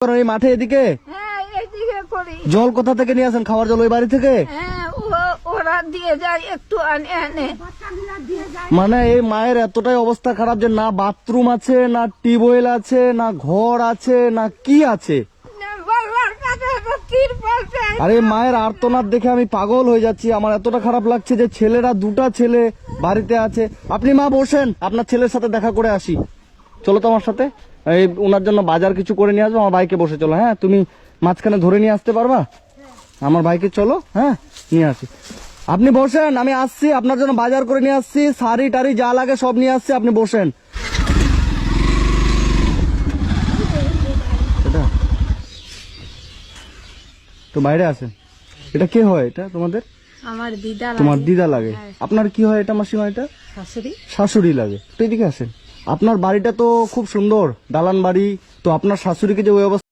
এই মাঠে এদিকে হ্যাঁ এইদিকে করি। জল কোথা থেকে নিয়ে আসেন? খাওয়ার জল ওই বাড়ি থেকে? হ্যাঁ ওরা দিয়ে যায় একটু আনে আনে। মানে এই মায়ের এতটাই অবস্থা খারাপ যে না বাথরুম আছে, না টিউবওয়েল আছে, না ঘর আছে, না কি আছে। বাবার কাছে একটা তিরপল চাই। আরে মায়ের আর্তনাদ দেখে আমি পাগল হয়ে যাচ্ছি। আমার এতটা খারাপ লাগছে যে ছেলেরা, দুটা ছেলে বাড়িতে আছে। আপনি মা বসেন, আপনার ছেলের সাথে দেখা করে আসি। চলো তো আমার সাথে, এই ওনার জন্য বাজার কিছু করে নিয়ে আসবো। আমার বাইকে বসে চলো। হ্যাঁ, তুমি মাঝখানে ধরে নিয়ে আসতে পারবা? আমার বাইকে চলো, হ্যাঁ নিয়ে আসি। আপনি বসেন, আমি আসছি, আপনার জন্য বাজার করে নিয়ে আসছি। শাড়ি টাড়ি যা লাগে সব নিয়ে আসছি, আপনি বসেন। এটা তো বাইরে আসেন। এটা কে হয়? এটা তোমাদের? আমার দিদা তোমার দিদা লাগে। আপনার কি হয় এটা মাসিমা? এটা শাশুড়ি। শাশুড়ি লাগে। তো এদিকে আসেন। আপনার বাড়িটা তো খুব সুন্দর, দালান বাড়ি। তো আপনার শাশুড়িকে যে ওই অবস্থা